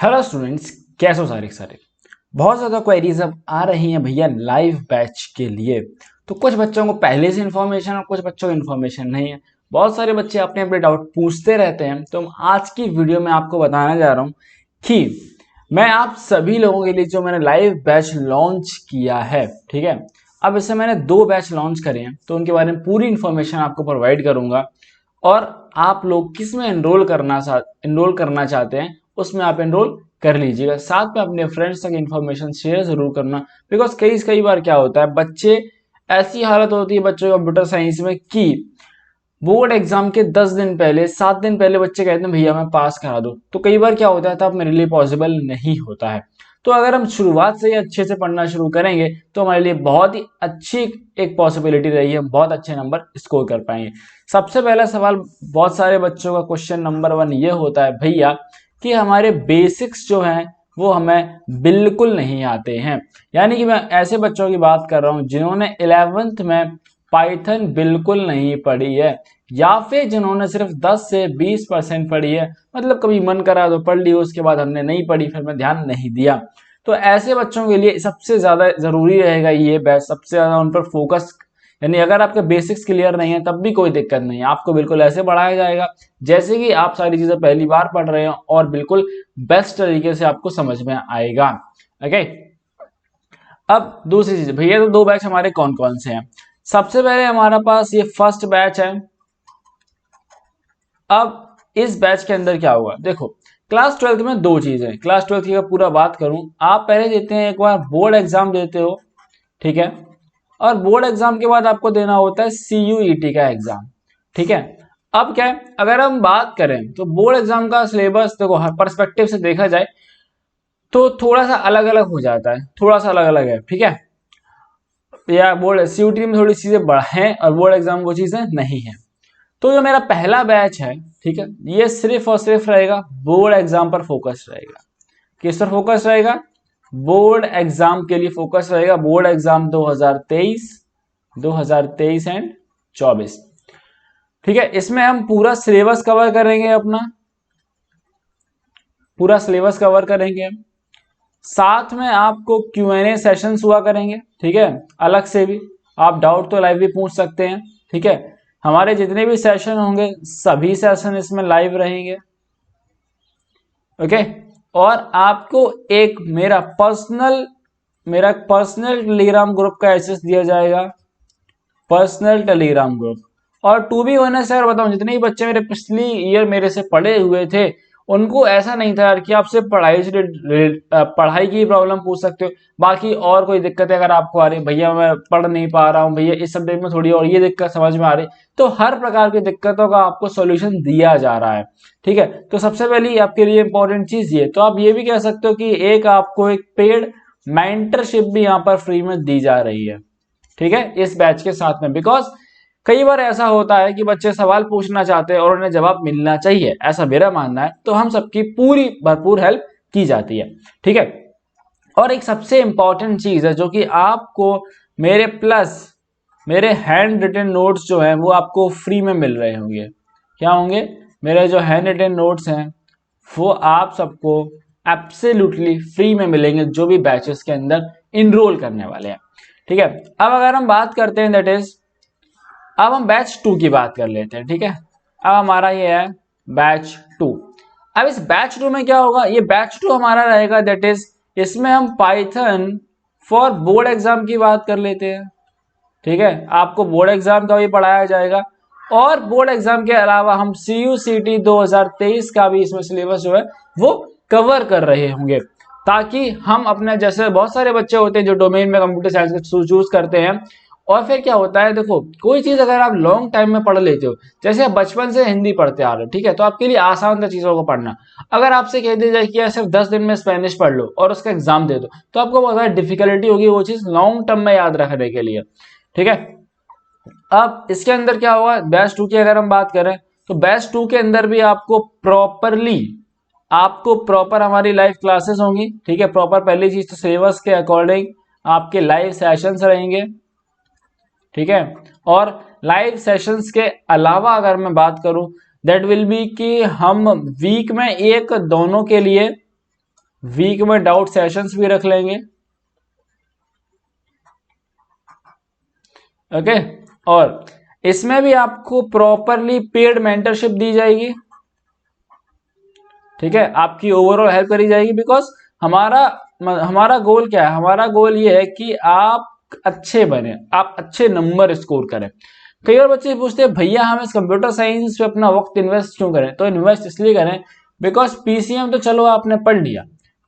Hello students, कैसे हो सारे सारे। बहुत ज़्यादा क्वेरीज अब आ रही हैं भैया लाइव बैच के लिए। तो कुछ बच्चों को पहले से इन्फॉर्मेशन और कुछ बच्चों को इन्फॉर्मेशन नहीं है। बहुत सारे बच्चे अपने अपने डाउट पूछते रहते हैं। तो आज की वीडियो में आपको बताने जा रहा हूँ कि मैं आप सभी लोगों के लिए जो मैंने लाइव बैच लॉन्च किया है, ठीक है। अब इससे मैंने 2 बैच लॉन्च करे हैं, तो उनके बारे में पूरी इन्फॉर्मेशन आपको प्रोवाइड करूंगा। और आप लोग किस में एनरोल करना चाहते हैं उसमें आप एनरोल कर लीजिएगा। साथ में अपने फ्रेंड्स तक इन्फॉर्मेशन शेयर जरूर करना। बिकॉज कई बार क्या होता है, बच्चे ऐसी हालत होती है बच्चों कंप्यूटर साइंस में कि बोर्ड एग्जाम के 10 दिन पहले 7 दिन पहले बच्चे कहते हैं भैया मैं पास करा दो। तो कई बार क्या होता है तब मेरे लिए पॉसिबल नहीं होता है। तो अगर हम शुरुआत से ही अच्छे से पढ़ना शुरू करेंगे तो हमारे लिए बहुत ही अच्छी एक पॉसिबिलिटी रही है, हम बहुत अच्छे नंबर स्कोर कर पाएंगे। सबसे पहला सवाल बहुत सारे बच्चों का क्वेश्चन नंबर 1 ये होता है भैया कि हमारे बेसिक्स जो हैं वो हमें बिल्कुल नहीं आते हैं। यानी कि मैं ऐसे बच्चों की बात कर रहा हूं जिन्होंने 11th में पाइथन बिल्कुल नहीं पढ़ी है, या फिर जिन्होंने सिर्फ 10 से 20% पढ़ी है। मतलब कभी मन करा तो पढ़ ली, उसके बाद हमने नहीं पढ़ी, फिर मैं ध्यान नहीं दिया। तो ऐसे बच्चों के लिए सबसे ज्यादा जरूरी रहेगा ये बैच, सबसे ज्यादा उन पर फोकस। यानी अगर आपके बेसिक्स क्लियर नहीं है तब भी कोई दिक्कत नहीं है, आपको बिल्कुल ऐसे पढ़ाया जाएगा जैसे कि आप सारी चीजें पहली बार पढ़ रहे हो और बिल्कुल बेस्ट तरीके से आपको समझ में आएगा। ओके, अब दूसरी चीज भैया, तो 2 बैच हमारे कौन कौन से हैं। सबसे पहले हमारे पास ये फर्स्ट बैच है। अब इस बैच के अंदर क्या होगा, देखो क्लास 12th में 2 चीजें। क्लास 12th की पूरा बात करूं, आप पहले देते हैं एक बार बोर्ड एग्जाम देते हो, ठीक है। और बोर्ड एग्जाम के बाद आपको देना होता है CUET का एग्जाम, ठीक है। अब क्या है, अगर हम बात करें तो बोर्ड एग्जाम का सिलेबस देखो हर पर्सपेक्टिव से देखा जाए तो थोड़ा सा अलग अलग हो जाता है, थोड़ा सा अलग अलग है, ठीक है। या बोर्ड CUET में थोड़ी चीजें हैं और बोर्ड एग्जाम वो चीजें नहीं है। तो जो मेरा पहला बैच है, ठीक है, ये सिर्फ और सिर्फ रहेगा बोर्ड एग्जाम पर फोकस रहेगा। किस पर फोकस रहेगा, बोर्ड एग्जाम के लिए फोकस रहेगा। बोर्ड एग्जाम 2023 एंड 24, ठीक है। इसमें हम पूरा सिलेबस कवर करेंगे, अपना पूरा सिलेबस कवर करेंगे। साथ में आपको Q&A सेशंस हुआ करेंगे, ठीक है। अलग से भी आप डाउट तो लाइव भी पूछ सकते हैं, ठीक है। हमारे जितने भी सेशन होंगे सभी सेशन इसमें लाइव रहेंगे, ओके। और आपको एक मेरा पर्सनल टेलीग्राम ग्रुप का एक्सेस दिया जाएगा, पर्सनल टेलीग्राम ग्रुप। और टू बी ऑनेस्ट अगर बताऊं, जितने भी बच्चे मेरे पिछली ईयर मेरे से पढ़े हुए थे उनको ऐसा नहीं था यार कि आपसे पढ़ाई की प्रॉब्लम पूछ सकते हो। बाकी और कोई दिक्कत है अगर आपको आ रही है, भैया मैं पढ़ नहीं पा रहा हूँ, भैया इस सब्जेक्ट में थोड़ी और ये दिक्कत समझ में आ रही, तो हर प्रकार की दिक्कतों का आपको सॉल्यूशन दिया जा रहा है, ठीक है। तो सबसे पहली आपके लिए इंपॉर्टेंट चीज ये, तो आप ये भी कह सकते हो कि एक आपको एक पेड मेंटरशिप भी यहाँ पर फ्री में दी जा रही है, ठीक है, इस बैच के साथ में। बिकॉज कई बार ऐसा होता है कि बच्चे सवाल पूछना चाहते हैं और उन्हें जवाब मिलना चाहिए, ऐसा मेरा मानना है। तो हम सबकी पूरी भरपूर हेल्प की जाती है, ठीक है। और एक सबसे इंपॉर्टेंट चीज है जो कि आपको मेरे हैंड रिटन नोट्स जो हैं वो आपको फ्री में मिल रहे होंगे। क्या होंगे, मेरे जो हैंड रिटन नोट्स हैं वो आप सबको एब्सोल्युटली फ्री में मिलेंगे जो भी बैचेस के अंदर इनरोल करने वाले हैं, ठीक है। अब अगर हम बात करते हैं दैट इज, अब हम बैच 2 की बात कर लेते हैं, ठीक है। अब हमारा ये है बैच 2। अब इस बैच 2 में क्या होगा, ये बैच 2 हमारा रहेगा दैट इज, इसमें हम पाइथन फॉर बोर्ड एग्जाम की बात कर लेते हैं, ठीक है। आपको बोर्ड एग्जाम का भी पढ़ाया जाएगा और बोर्ड एग्जाम के अलावा हम CUCT 2023 का भी इसमें सिलेबस जो है वो कवर कर रहे होंगे, ताकि हम अपने जैसे बहुत सारे बच्चे होते हैं जो डोमेन में कंप्यूटर साइंस का चूज करते हैं। और फिर क्या होता है, देखो कोई चीज अगर आप लॉन्ग टाइम में पढ़ लेते हो, जैसे आप बचपन से हिंदी पढ़ते आ रहे हो, ठीक है, तो आपके लिए आसान था चीजों को पढ़ना। अगर आपसे कह दिया जाए कि यार सिर्फ 10 दिन में स्पेनिश पढ़ लो और उसका एग्जाम दे दो, तो आपको बहुत ज्यादा डिफिकल्टी होगी वो चीज लॉन्ग टर्म में याद रखने के लिए, ठीक है। अब इसके अंदर क्या होगा, बैच 2 की अगर हम बात करें तो बैच 2 के अंदर भी आपको प्रॉपर हमारी लाइव क्लासेस होंगी, ठीक है। प्रॉपर पहली चीज तो सिलेबस के अकॉर्डिंग आपके लाइव सेशंस रहेंगे, ठीक है। और लाइव सेशंस के अलावा अगर मैं बात करूं दैट विल बी कि हम वीक में एक दोनों के लिए वीक में डाउट सेशंस भी रख लेंगे। ओके, और इसमें भी आपको प्रॉपरली पेड मेंटरशिप दी जाएगी। ठीक है, आपकी ओवरऑल हेल्प करी जाएगी, बिकॉज हमारा गोल क्या है? हमारा गोल ये है कि आप अच्छे बने, आप अच्छे नंबर स्कोर करें। कई बार बच्चे पूछते हैं भैया हम इस कंप्यूटर साइंस पे अपना वक्त इन्वेस्ट क्यों करें? तो इन्वेस्ट इसलिए करें बिकॉज पीसीएम तो चलो आपने पढ़ लिया,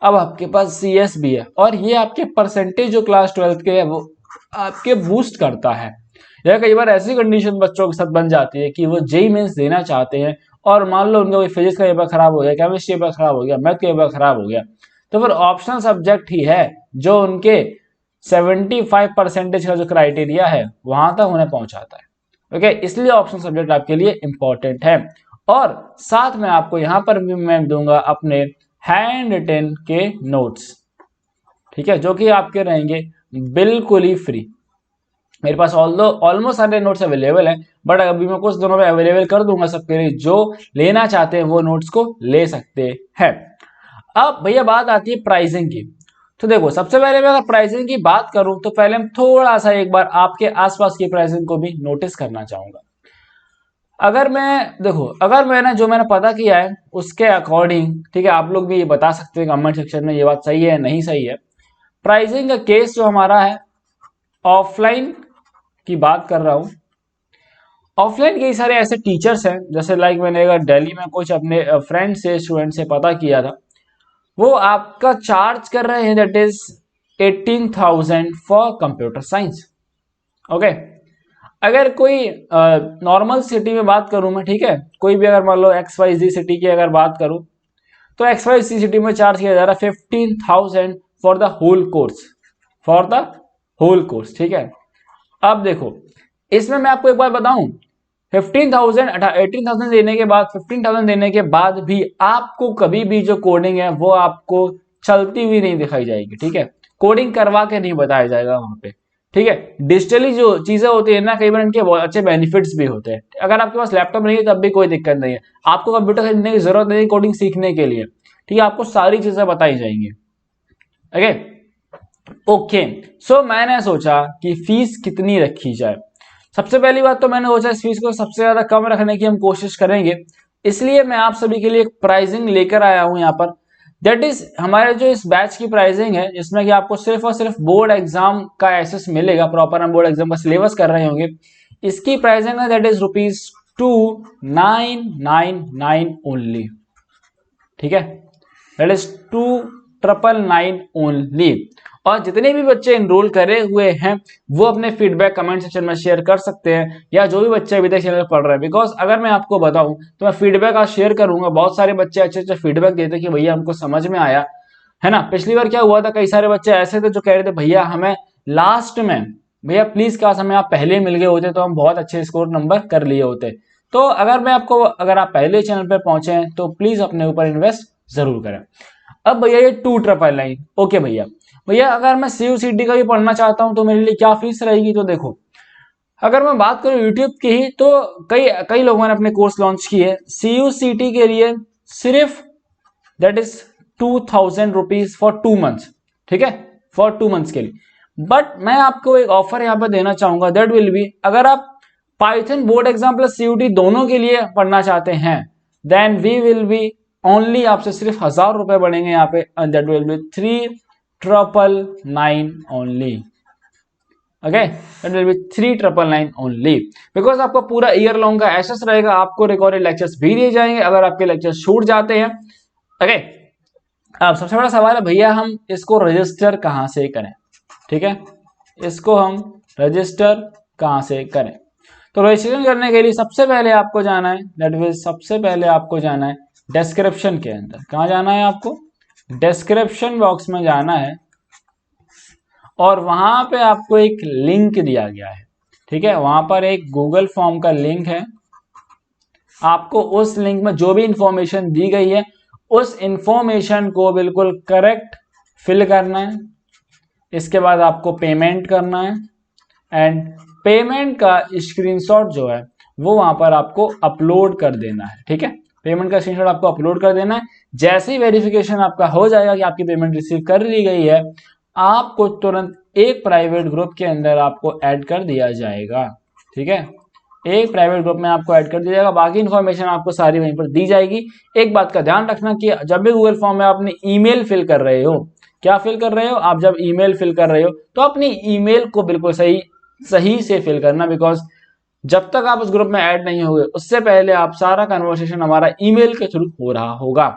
अब आपके पास सीएस भी है, और ये आपके परसेंटेज जो क्लास 12 के है वो आपके बूस्ट करता है। या कई बार ऐसी कंडीशन बच्चों के साथ बन जाती है कि वो जेई मेंस देना चाहते हैं, और मान लो उनका कोई फिजिक्स का पेपर खराब हो गया, केमिस्ट्री का पेपर खराब हो गया, मैथ का पेपर खराब हो गया, तो फिर ऑप्शनल सब्जेक्ट ही है जो उनके 75% का जो क्राइटेरिया है वहां तक उन्हें पहुंचाता है। ओके, इसलिए ऑप्शनल सब्जेक्ट आपके लिए इंपॉर्टेंट है। और साथ में आपको यहां पर भी मैं दूंगा अपने हैंड रिटन के नोट्स, ठीक है, जो कि आपके रहेंगे बिल्कुल ही फ्री। मेरे पास ऑलमोस्ट सारे नोट्स अवेलेबल हैं, बट अभी मैं कुछ दिनों में अवेलेबल कर दूंगा सबके लिए, जो लेना चाहते हैं वो नोट्स को ले सकते हैं। अब भैया बात आती है प्राइसिंग की। तो देखो, सबसे पहले मैं अगर प्राइसिंग की बात करूं तो पहले हम थोड़ा सा एक बार आपके आसपास की प्राइसिंग को भी नोटिस करना चाहूंगा। अगर मैंने पता किया है उसके अकॉर्डिंग, ठीक है, आप लोग भी ये बता सकते हैं कमेंट सेक्शन में ये बात सही है नहीं सही है। प्राइसिंग का केस जो हमारा है, ऑफलाइन की बात कर रहा हूं। ऑफलाइन कई सारे ऐसे टीचर्स हैं, जैसे लाइक मैंने अगर दिल्ली में कुछ अपने फ्रेंड से स्टूडेंट से पता किया था, वो आपका चार्ज कर रहे हैं that is 18,000 for computer science. Okay, अगर कोई नॉर्मल सिटी में बात करूं मैं, ठीक है, कोई भी अगर मान लो XYZ सिटी की अगर बात करूं, तो XYZ सिटी में चार्ज किया जा रहा है 15,000 for the whole course, for the whole course. ठीक है, अब देखो, इसमें मैं आपको एक बात बताऊं, 18,000 देने के बाद 15,000 देने के बाद भी आपको कभी भी जो कोडिंग है वो आपको चलती हुई नहीं दिखाई जाएगी। ठीक है, कोडिंग करवा के नहीं बताया जाएगा वहां पे। ठीक है, डिजिटली जो चीजें होती है ना, कई बार इनके बहुत अच्छे बेनिफिट्स भी होते हैं। अगर आपके पास लैपटॉप नहीं है तब भी कोई दिक्कत नहीं है, आपको कंप्यूटर खरीदने की जरूरत नहीं कोडिंग सीखने के लिए। ठीक है, आपको सारी चीजें बताई जाएंगी। ओके, सो मैंने सोचा कि फीस कितनी रखी जाए। सबसे पहली बात तो मैंने सोचा इस फीस को सबसे ज्यादा कम रखने की हम कोशिश करेंगे, इसलिए मैं आप सभी के लिए एक प्राइसिंग लेकर आया हूं यहाँ पर। दैट इज हमारे जो इस बैच की प्राइसिंग है, जिसमें कि आपको सिर्फ और सिर्फ बोर्ड एग्जाम का एक्सेस मिलेगा, प्रॉपर हम बोर्ड एग्जाम का सिलेबस कर रहे होंगे। इसकी प्राइसिंग है दैट इज ₹2,999 ओनली। ठीक है, दैट इज 2,999 ओनली। और जितने भी बच्चे इनरोल करे हुए हैं वो अपने फीडबैक कमेंट सेक्शन में शेयर कर सकते हैं, या जो भी बच्चे अभी तक चैनल पढ़ रहे हैं। बिकॉज अगर मैं आपको बताऊं तो मैं फीडबैक आज शेयर करूंगा, बहुत सारे बच्चे अच्छे अच्छे फीडबैक देते कि भैया हमको समझ में आया है ना। पिछली बार क्या हुआ था, कई सारे बच्चे ऐसे थे जो कह रहे थे भैया हमें लास्ट में, भैया प्लीज काश हमें आप पहले मिल गए होते तो हम बहुत अच्छे स्कोर नंबर कर लिए होते। तो अगर आप पहले चैनल पर पहुंचे हैं तो प्लीज अपने ऊपर इन्वेस्ट जरूर करें। अब भैया ये 2,999, ओके भैया अगर मैं CUCT का भी पढ़ना चाहता हूं तो मेरे लिए क्या फीस रहेगी? तो देखो, अगर मैं बात करूं यूट्यूब की ही, तो कई कई लोगों ने अपने कोर्स लॉन्च किए CUCT के लिए, सिर्फ that is 2,000 rupees for 2 months. ठीक है, फॉर 2 मंथ्स के लिए। बट मैं आपको एक ऑफर यहाँ पे देना चाहूंगा, दैट विल बी, अगर आप Python board exam plus CUT दोनों के लिए पढ़ना चाहते हैं, then we will be only, आपसे सिर्फ 1,000 रुपए बढ़ेंगे यहाँ पे, and that will be 3,999 only. Okay, that will be 3,999 only, because आपको पूरा ईयर लॉन्ग का एक्सेस रहेगा, आपको रिकॉर्डेड लेक्चर्स भी दिए जाएंगे अगर आपके लेक्चर्स छूट जाते हैं। ओके, अब सबसे बड़ा सवाल है भैया हम इसको रजिस्टर कहां से करें? ठीक है, इसको हम रजिस्टर कहां से करें? तो रजिस्ट्रेशन करने के लिए सबसे पहले आपको जाना है, दैट मींस सबसे पहले आपको जाना है डिस्क्रिप्शन के अंदर। कहां जाना है आपको? डिस्क्रिप्शन बॉक्स में जाना है, और वहां पे आपको एक लिंक दिया गया है। ठीक है, वहां पर एक गूगल फॉर्म का लिंक है, आपको उस लिंक में जो भी इंफॉर्मेशन दी गई है उस इंफॉर्मेशन को बिल्कुल करेक्ट फिल करना है। इसके बाद आपको पेमेंट करना है, एंड पेमेंट का स्क्रीनशॉट जो है वो वहां पर आपको अपलोड कर देना है। ठीक है, पेमेंट का स्क्रीनशॉट आपको अपलोड कर देना है। जैसे ही वेरिफिकेशन आपका हो जाएगा कि आपकी पेमेंट रिसीव कर ली गई है, आपको तुरंत एक प्राइवेट ग्रुप के अंदर आपको ऐड कर दिया जाएगा। ठीक है, एक प्राइवेट ग्रुप में आपको ऐड कर दिया जाएगा, बाकी इन्फॉर्मेशन आपको सारी वहीं पर दी जाएगी। एक बात का ध्यान रखना कि जब भी गूगल फॉर्म में आप अपनी ईमेल फिल कर रहे हो, क्या फिल कर रहे हो आप, जब ईमेल फिल कर रहे हो तो अपनी ईमेल को बिल्कुल सही से फिल करना, बिकॉज जब तक आप उस ग्रुप में ऐड नहीं होंगे उससे पहले आप सारा कन्वर्सेशन हमारा ईमेल के थ्रू हो रहा होगा।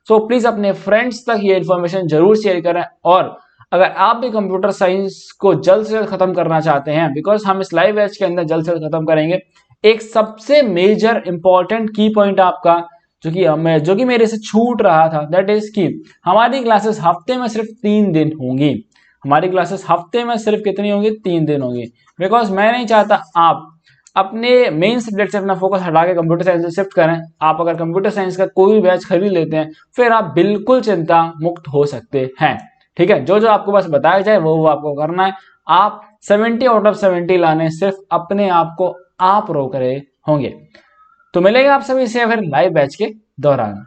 सो प्लीज अपने फ्रेंड्स तक ये इन्फॉर्मेशन जरूर शेयर करें। और अगर आप भी कंप्यूटर साइंस को जल्द से जल्द खत्म करना चाहते हैं, बिकॉज हम इस लाइव बैच के अंदर जल्द से जल्द खत्म करेंगे, एक सबसे मेजर इंपॉर्टेंट की पॉइंट आपका जो कि मेरे से छूट रहा था, दैट इज कि हमारी क्लासेस हफ्ते में सिर्फ 3 दिन होंगी। हमारी क्लासेस हफ्ते में सिर्फ कितनी होंगी? 3 दिन होंगी। बिकॉज मैं नहीं चाहता आप अपने मेन सब्जेक्ट से अपना फोकस हटा के कंप्यूटर साइंस में शिफ्ट करें। आप अगर कंप्यूटर साइंस का कोई भी बैच खरीद लेते हैं फिर आप बिल्कुल चिंता मुक्त हो सकते हैं। ठीक है, जो जो आपको बस बताया जाए वो आपको करना है। आप 70 आउट ऑफ 70 लाने सिर्फ अपने आप को आप रोक रहे होंगे। तो मिलेगा आप सभी से फिर लाइव बैच के दौरान।